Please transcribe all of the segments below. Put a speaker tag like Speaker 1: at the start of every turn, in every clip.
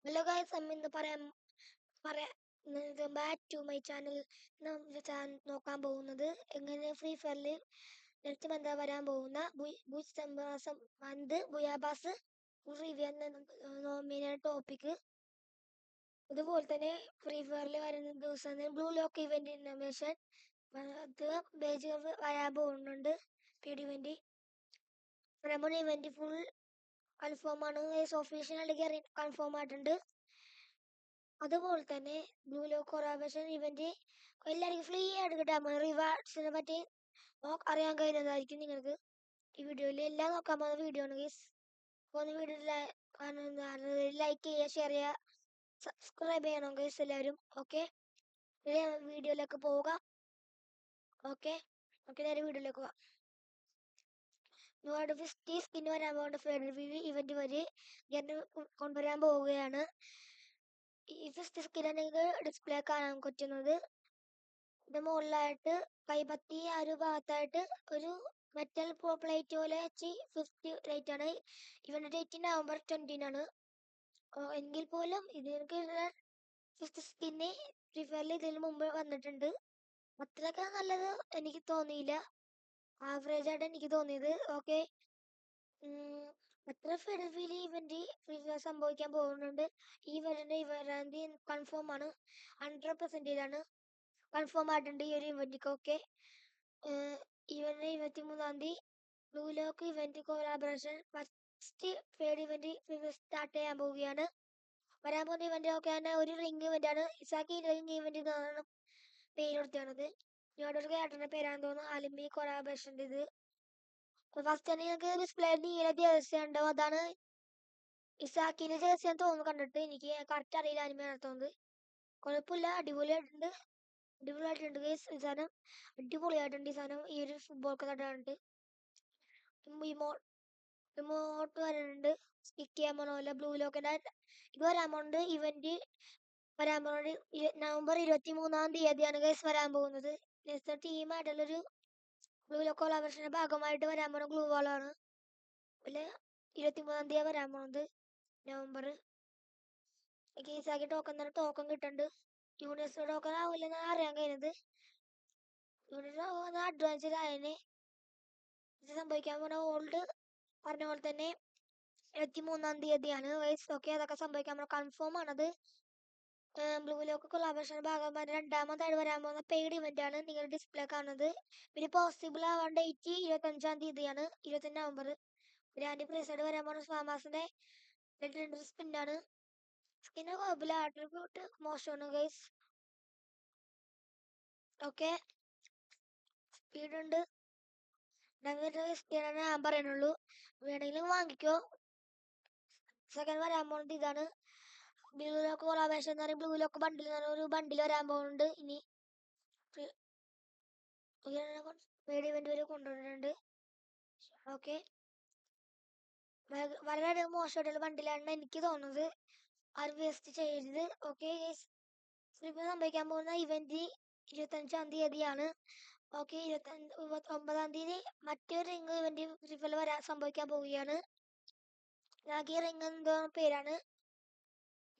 Speaker 1: Hello guys, ഇന്ന് പറയാൻ back to my channel. നോക്കാൻ പോകുന്നത് എങ്ങനെ ഫ്രീ ഫയറിൽ നെറ്റ് ബന്ധ വരാൻ പോകുന്ന ബുയാബാസ് റിവ്യൂ എന്ന മെയിൻ ടോപ്പിക്. അതുപോലെ തന്നെ ഫ്രീ ഫയറിൽ വരുന്ന ദിവസം blue lock event information page വരാൻ പോകുന്നുണ്ട്. പീഡ് ഇവന്റ് റെമൺ ഇവന്റ് ഫുൾ കൺഫേം ആണ്. ഒഫീഷ്യൽ കൺഫേം ആയിട്ടുണ്ട്. അതുപോലെ തന്നെ ബ്ലൂ ലോക്ക് കൊറാബറേഷൻ ഇവന്റ് എല്ലാവർക്കും ഫ്രീ ആയിട്ട് കിട്ടാൻ റിവാർഡ്സിനെ പറ്റി അറിയാൻ കഴിയുന്നതായിരിക്കും നിങ്ങൾക്ക് ഈ വീഡിയോയിൽ. എല്ലാം നോക്കാൻ പോകുന്ന വീഡിയോ ആണ് ഗൈസ്. പോകുന്ന വീഡിയോ ലൈക്ക് ചെയ്യുക, ഷെയർ ചെയ്യുക, സബ്സ്ക്രൈബ് ചെയ്യണം ഗൈസ് എല്ലാവരും. ഓക്കെ, വീഡിയോയിലേക്ക് പോവുക. ഓക്കെ, നേരെ വീഡിയോയിലേക്ക് പോവാം. 50 സ്കിൻ വരാൻ പോകുന്ന ഫെഡറൽ ഇവന്റ് വരെ കൊണ്ടുവരാൻ പോവുകയാണ്. ഈ 50 സ്കിൻ നിങ്ങൾക്ക് ഡിസ്പ്ലേ കാണാൻ പറ്റുന്നത് ഇത് മുകളിലായിട്ട് കൈപ്പത്തി ആ ഒരു ഭാഗത്തായിട്ട് ഒരു മെറ്റൽ പ്ലേറ്റ് പോലെ വെച്ച് 50 റേറ്റ് ആണ്. ഇവന്റെ ഡേറ്റ് നവംബർ 20 എങ്കിൽ പോലും ഇതിനൊക്കെ 50 സ്കിന്ന് ഫ്രീ ഫയറിൽ ഇതിന് മുമ്പ് വന്നിട്ടുണ്ട്. അത്രയൊക്കെ നല്ലത് എനിക്ക് തോന്നിയില്ല, ആവറേജ് ആയിട്ട് എനിക്ക് തോന്നിയത്. ഓക്കെ, എത്ര ഫെഡറൽ ഇവന്റ് ഫ്രീ ഫയർ സംഭവിക്കാൻ പോകുന്നുണ്ട്. ഈ വരാൻ കൺഫേം ആണ്, 100% ആണ് കൺഫേം ആയിട്ടുണ്ട് ഈ ഒരു ഇവന്റിക്ക്. Okay, event 23 blue lock event collaboration first fade event start ചെയ്യാൻ പോവുകയാണ്. വരാൻ പോകുന്ന ഇവന്റ് ഒക്കെ ഒരു റിംഗ് ഇവന്റ് ആണ്. ഇസാക്കി റിംഗ് ഇവന്റ് എന്നാണ് പേര് കൊടുത്തത്. ഞങ്ങളുടെ ഒരു ക്യാരക്ടറിന്റെ പേരാണെന്ന് തോന്നുന്നു, ആലിമി കൊളാബറേഷൻ്റെ. ഇത് ഫസ്റ്റ് തന്നെ ഞങ്ങൾക്ക് ഡിസ്പ്ലേ നീല ജേഴ്സി ഉണ്ടാവും. അതാണ് ഇസാക്കിന്റെ ജേഴ്സി എന്ന് തോന്നുന്നു കണ്ടിട്ട്. എനിക്ക് കറക്റ്റ് അറിയില്ല ആലിമയാണ് തോന്നുന്നത്. കുഴപ്പമില്ല, അടിപൊളിയായിട്ടുണ്ട് ഗൈസ്. ഈ സാധനം അടിപൊളിയായിട്ടുണ്ട്. ഈ സാധനം ഈ ഒരു ഫുട്ബോൾ കളിയായിട്ട് ഇമോട്ട് വരാനുണ്ട്. സ്റ്റിക്ക് ചെയ്യാൻ പോണ ബ്ലൂ ലോക്കിന്റെ ഇത് വരാൻ പോകുന്നുണ്ട്. ഇവന്റ് വരാൻ പോകുന്നത് നവംബർ 23 ഗൈസ് വരാൻ പോകുന്നത്. ടീമായിട്ടുള്ളൊരു ബ്ലൂ ലോക്ക് കൊളാബറേഷന്റെ ഭാഗമായിട്ട് വരാൻ പോകുന്ന ഗ്ലൂ വാളാണ്. പിന്നെ 23 വരാൻ പോകുന്നത് നവംബർ. കേസാക്കി ടോക്കൺ കിട്ടുന്നുണ്ട്. യൂണിവേഴ്സ് ടോക്കൺ ആവില്ലെന്നാണ് അറിയാൻ കഴിയുന്നത്. യൂണിവേഴ്സ് അഡ്വാൻസ്ഡ് ആയതിന് ഇത് സംഭവിക്കാൻ പോകുന്ന ഓൾഡ് പറഞ്ഞ പോലെ തന്നെ 23 വയസ്സ്. ഓക്കെ, അതൊക്കെ സംഭവിക്കാൻ പോകുന്ന കൺഫേം ആണത്. ബ്ലൂ ലോക്ക് കൊളാബറേഷന്റെ ഭാഗമായി രണ്ടാമതായിട്ട് വരാൻ പോകുന്ന പെയ്ഡ് ഇവന്റ് ആണ് നിങ്ങൾ ഡിസ്പ്ലേ കാണുന്നത്. പിന്നെ പോസിബിൾ ആവാൻ ഡേറ്റ് 25 25 നവംബർ. ഗ്രാൻഡ് പ്രൈസായിട്ട് വരാൻ പോകുന്ന ഫാമാസിന്റെ സ്പിന്നാണ്. സ്കിന്ന് കുഴപ്പമില്ല, ആട്രിബ്യൂട്ട് മോശമാണ് ഗൈസ്. ഓക്കെ, സ്പീഡ് ഉണ്ട്, ഞാൻ പറയുന്നുള്ളൂ. വേണമെങ്കിലും വാങ്ങിക്കോ. സെക്കൻഡ് വരാൻ പോകുന്നത് ഇതാണ് ബ്ലൂ ലോക്ക് കൊളാബറേഷൻ എന്ന് പറയും. ബ്ലൂ ലോക്ക് ബണ്ടിൽ എന്ന് പറഞ്ഞ ഒരു ബണ്ടിൽ വരാൻ പോകുന്നുണ്ട്. ഇനി പേടി ഇവന്റ് വരെ കൊണ്ടുവരുന്നുണ്ട്. ഓക്കെ, വളരെ മോശമായിട്ടുള്ള ബണ്ടിലാണ് എനിക്ക് തോന്നുന്നത്. അത് വേസ്റ്റ് ചെയ്യരുത്. ഓക്കെ, സംഭവിക്കാൻ പോകുന്ന ഇവന്റ് 25 ഓക്കെ, 29 മറ്റൊരു റിംഗ് ഇവന്റ് റിഫൽ വരാൻ സംഭവിക്കാൻ പോവുകയാണ്. നാഗി റിംഗ് എന്തോ പേരാണ്,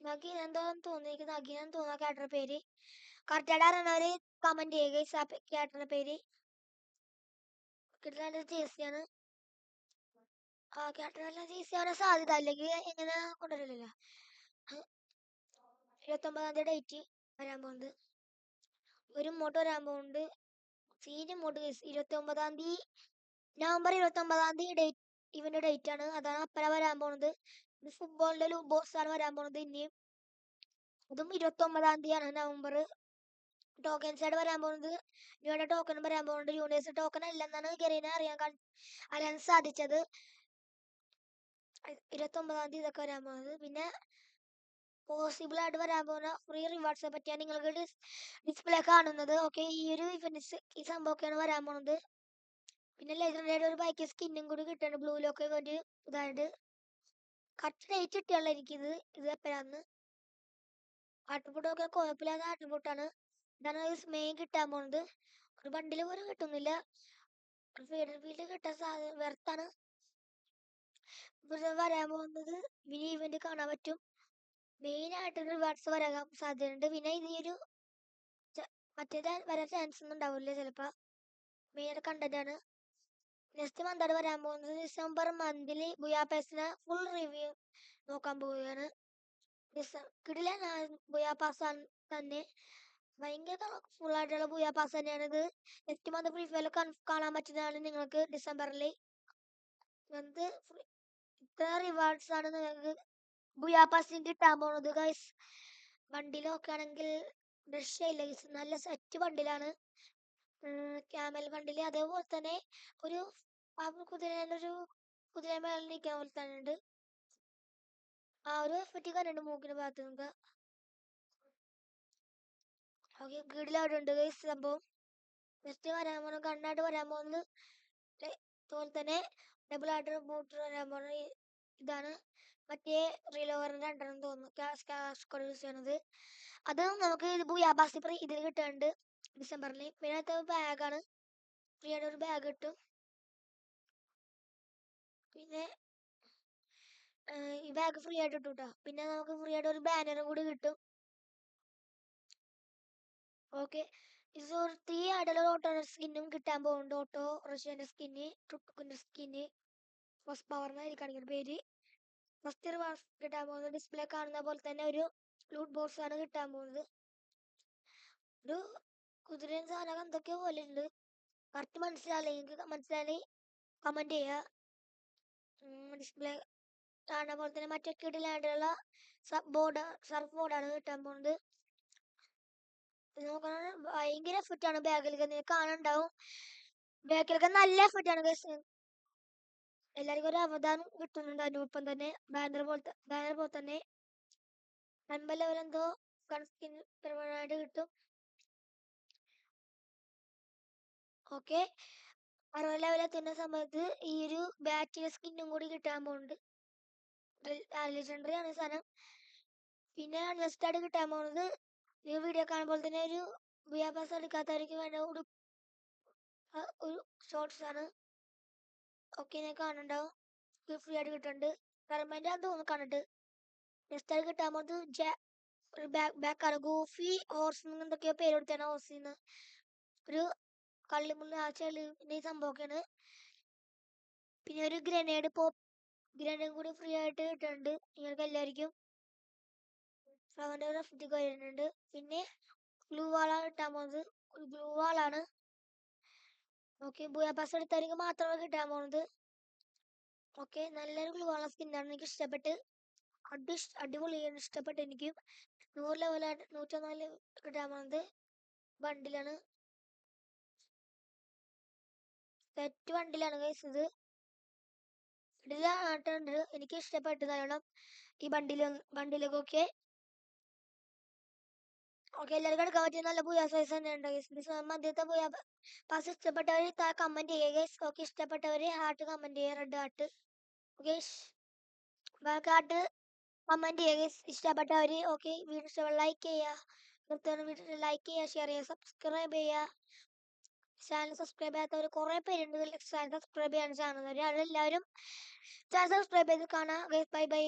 Speaker 1: നാഗി എന്തോന്ന് തോന്നുന്നു, നാഗിനെന്ന് തോന്നുന്ന ക്യാരക്ടർ പേര്. കറക്റ്റായിട്ട് അറിയണവര് കമന്റ് ചെയ്യുക. ക്യാരക്ടറിന്റെ പേര് കിട്ടുന്ന ജേഴ്സിയാണ്. ആ ക്യാരക്ടർ ജേഴ്സി ആവാൻ സാധ്യത, അല്ലെങ്കിൽ എങ്ങനെ കൊണ്ടുവരില്ലല്ലോ. 29 ഡേറ്റ് വരാൻ പോകുന്നത്. ഒരു ഇമോട്ട് വരാൻ പോകുന്നുണ്ട്, സീൻ ഇമോട്ട്. 29 നവംബർ 29 ഡേറ്റ് ഇവന്റെ ഡേറ്റ് ആണ്. അതാണ് അപ്പഴ വരാൻ പോകുന്നത്. ഫുട്ബോളിന്റെ ബോസാണ് വരാൻ പോകുന്നത്. ഇനിയും അതും 29 നവംബർ. ടോക്കൻസ് ആയിട്ട് വരാൻ പോകുന്നത് ന്യൂയുടെ ടോക്കൺ വരാൻ പോകുന്നുണ്ട്. യൂണിവേഴ്സ് ടോക്കൺ അല്ലെന്നാണ് ഗരീന അറിയാൻ സാധിച്ചത്. 29 ഇതൊക്കെ വരാൻ പോകുന്നത്. പിന്നെ പോസിബിൾ ആയിട്ട് വരാൻ പോകുന്ന ഫ്രീ റിവാർഡ്സിനെ പറ്റിയാണ് നിങ്ങൾക്ക് ഡിസ്പ്ലേ കാണുന്നത്. ഓക്കെ, ഈ ഒരു ഇവന്റ്സ് ഈ സംഭവമൊക്കെയാണ് വരാൻ പോകുന്നത്. പിന്നെ ലെജൻഡറിയുടെ ഒരു ബൈക്ക് സ്കിന്നും കൂടി കിട്ടുന്നുണ്ട്. ബ്ലൂ ലോക്ക് ഒരു ഇതായിട്ട് കറക്റ്റ് ഡേറ്റ് കിട്ടിയുള്ള എനിക്കിത് എപ്പോഴാന്ന്. ആട്രിബ്യൂട്ടൊക്കെ കുഴപ്പമില്ലാത്ത ആട്രിബ്യൂട്ടാണ്. ഇതാണ് മെയിൻ കിട്ടാൻ പോകുന്നത്. ഒരു ബണ്ടിൽ പോലും കിട്ടുന്നില്ല. ഫീൽഡ് കിട്ടാൻ വെർത്താണ്. വരാൻ പോകുന്നത് മിനി ഇവന്റ് കാണാൻ പറ്റും. മെയിനായിട്ട് റിവാർഡ്സ് വരാൻ സാധ്യതയുണ്ട്. പിന്നെ ഇത് ഈ ഒരു മറ്റേത് വരാൻ ചാൻസ് ഒന്നും ഉണ്ടാവില്ല ചിലപ്പോൾ. മെയിനായിട്ട് കണ്ടന്റാണ്. നെക്സ്റ്റ് മന്താണ് വരാൻ പോകുന്നത്. ഡിസംബർ മന്തിൽ ബുയാപേസിന് ഫുൾ റിവ്യൂ നോക്കാൻ പോവുകയാണ്. കിടില ബുയാപാസ് തന്നെ ഭയങ്കര കളർഫുൾ ആയിട്ടുള്ള ബുയാപാസ് തന്നെയാണ് ഇത്. നെക്സ്റ്റ് മന്ത് ഫ്രീ ഫയറിൽ കാണാൻ പറ്റുന്നതാണ് നിങ്ങൾക്ക് ഡിസംബറിൽ. ഇത്ര റിവാർഡ്സ് ആണ് നിങ്ങൾക്ക് ബുയാപാസിന് കിട്ടാൻ പോകുന്നത് ഗൈസ്. ബണ്ടിലൊക്കെ ആണെങ്കിൽ രക്ഷയില്ല ഗൈസ്. നല്ല സെറ്റ് ബണ്ടിലാണ് ക്യാമൽ ബണ്ടിൽ. അതേപോലെ തന്നെ ഒരു കുതിര മേളിൽ നിൽക്കാൻ പോലെ തന്നെ ഉണ്ട്. ആ ഒരു എഫക്റ്റ് കണ്ടുണ്ട് മൂക്കിന് ഭാഗത്ത് നിങ്ങൾക്ക്. ഓക്കെ, ഗീഡിലവിടെ ഉണ്ട് ഗൈസ് സംഭവം. നെക്സ്റ്റ് വരാൻ പോകുന്നത് കണ്ണായിട്ട് വരാൻ പോകുന്നത് അതുപോലെ തന്നെ ഡബിൾ ആയിട്ട് ബൂട്ട് വരാൻ പോകുന്നത് ഇതാണ്. മറ്റേ റീലോവറിന്റെ 2 തോന്നുന്നു ക്യാഷ് കോഡ് യൂസ് ചെയ്യണത്. അത് നമുക്ക് ബുയാപാസ് ഇതിൽ കിട്ടാനുണ്ട് ഡിസംബറിൽ. പിന്നെ അടുത്ത ബാഗാണ്. ഫ്രീ ആയിട്ട് ഒരു ബാഗ് കിട്ടും. പിന്നെ ഈ ബാഗ് ഫ്രീ ആയിട്ട് കിട്ടും കേട്ടോ. പിന്നെ നമുക്ക് ഫ്രീ ആയിട്ട് ഒരു ബാനറും കൂടി കിട്ടും. ഓക്കെ, ഇത് 3 ആയിട്ടുള്ള ഓട്ടോ സ്കിന്നും കിട്ടാൻ പോകുന്നുണ്ട്. ഓട്ടോ റഷ്യന്റെ സ്കിന്ന്, ട്രുക്കിന്റെ സ്കിന്ന്, ഫസ്റ്റ് പവറിനായിരിക്കും കാണിക്കുന്ന പേര്. ഫസ്റ്റ് റിവാർഡ് കിട്ടാൻ പോകുന്നത് ഡിസ്പ്ലേ കാണുന്ന പോലെ തന്നെ ഒരു ലൂട്ട് ബോക്സ് ആണ് കിട്ടാൻ പോകുന്നത്. ഒരു കുതിരയും സാധനം എന്തൊക്കെയോ പോലെ ഉണ്ട്. കറക്റ്റ് മനസ്സിലായി കമന്റ് ചെയ്യുക. ഡിസ്പ്ലേ കാണുന്ന പോലെ തന്നെ മറ്റേ കിടിലായിട്ടുള്ള സർഫ് ബോർഡാണ് കിട്ടാൻ പോകുന്നത്. നോക്കണം, ഭയങ്കര എഫക്റ്റ് ആണ് ബാഗിലൊക്കെ. നിങ്ങൾക്ക് കാണുന്നുണ്ടാവും ബാഗിലൊക്കെ നല്ല എഫക്റ്റ് ആണ് ഗൈസ്. എല്ലാവർക്കും ഒരു അവതാരം കിട്ടുന്നുണ്ട് അതിനൊപ്പം തന്നെ. ബാനർ പോലെ തന്നെ 50 ലെവൽ എന്തോ സ്കിൻ പെർമനന്റ് കിട്ടും. ഓക്കെ, 60 ലെവൽ എത്തുന്ന സമയത്ത് ഈ ഒരു ബാറ്റിന്റെ സ്കിന്നും കൂടി കിട്ടാൻ പോകുന്നുണ്ട്. ലെജൻഡറി ആണ് സാധനം. പിന്നെ നെക്സ്റ്റ് ആയിട്ട് കിട്ടാൻ പോകുന്നത് ഈ വീഡിയോ കാണുമ്പോൾ തന്നെ ഒരു ബുയാപാസ് എടുക്കാത്തവർക്ക് വേണ്ട ഒരു ഷോർട്സ് ആണ്. ഓക്കെ, ഞാൻ കാണുന്നുണ്ടാവും. ഫ്രീ ആയിട്ട് കിട്ടുന്നുണ്ട്. പെർമനന്റ് ആണെന്ന് തോന്നുന്നു കണ്ടിട്ട്. നെക്സ്റ്റ് ആയിട്ട് കിട്ടാൻ പോകുന്നത് ഒരു ബാക്കാണ്. ഗൂഫി ഹോർസ് എന്തൊക്കെയോ പേര് കൊടുത്താണ്. ഹോർസിന്ന് ഒരു കള്ളിമുള്ള ചെളിന്റെ സംഭവമൊക്കെയാണ്. പിന്നെ ഒരു ഗ്രനേഡും കൂടി ഫ്രീ ആയിട്ട് കിട്ടുന്നുണ്ട് നിങ്ങൾക്ക് എല്ലാവർക്കും. ഫ്ലവറിന്റെ ഒരു എഫക്റ്റ് വരുന്നുണ്ട്. പിന്നെ ഗ്ലൂ വാളാണ് കിട്ടാൻ പോകുന്നത്. ഒരു ഗ്ലൂ വാളാണ്. ഓക്കെ, ബുയാപാസ് എടുത്തവർക്ക് മാത്രമാണ് കിട്ടാൻ പോകുന്നത്. ഓക്കെ, നല്ലൊരു ഗ്ലൂ വാള സ്കിന്നാണ്. എനിക്ക് ഇഷ്ടപ്പെട്ട്. അടിപൊളിയാണ്, ഇഷ്ടപ്പെട്ട് എനിക്ക്. 100 ലെവലായിട്ട് 104 കിട്ടാൻ പോകുന്നത് ബണ്ടിലാണ്. സെറ്റ് ബണ്ടിലാണ് ഗൈസ് ഇത്. ഇതിലായിട്ടുണ്ട് എനിക്ക് ഇഷ്ടപ്പെട്ടു നല്ലോണം ഈ ബണ്ടിലൊക്കെ. ഓക്കെ, എല്ലാവർക്കും എടുക്കാൻ പറ്റിയ നല്ല ബുയാ സൈസ് തന്നെ ഉണ്ട് ഗൈസ്. മധ്യത്തെ ബുയാ പാസ് ഇഷ്ടപ്പെട്ടവർ കമന്റ് ചെയ്യുക ഗൈസ്. ഓക്കെ, ഇഷ്ടപ്പെട്ടവർ ഹാർട്ട് കമന്റ് ചെയ്യുക, red heart. Okay, back heart comment ചെയ്യുക ഗൈസ് ഇഷ്ടപ്പെട്ടവർ. ഓക്കെ, വീഡിയോ ഇഷ്ടപ്പെട്ട ലൈക്ക് ചെയ്യുക. വീഡിയോ ലൈക്ക് ചെയ്യുക, ഷെയർ ചെയ്യുക, സബ്സ്ക്രൈബ് ചെയ്യുക. ചാനൽ സബ്സ്ക്രൈബ് ചെയ്യാത്തവർ കുറേ പേരുണ്ട്. ചാനൽ സബ്സ്ക്രൈബ് ചെയ്യാൻ ചാനൽ എല്ലാവരും ചാനൽ സബ്സ്ക്രൈബ് ചെയ്ത് കാണാം ഗൈസ്. Bye bye.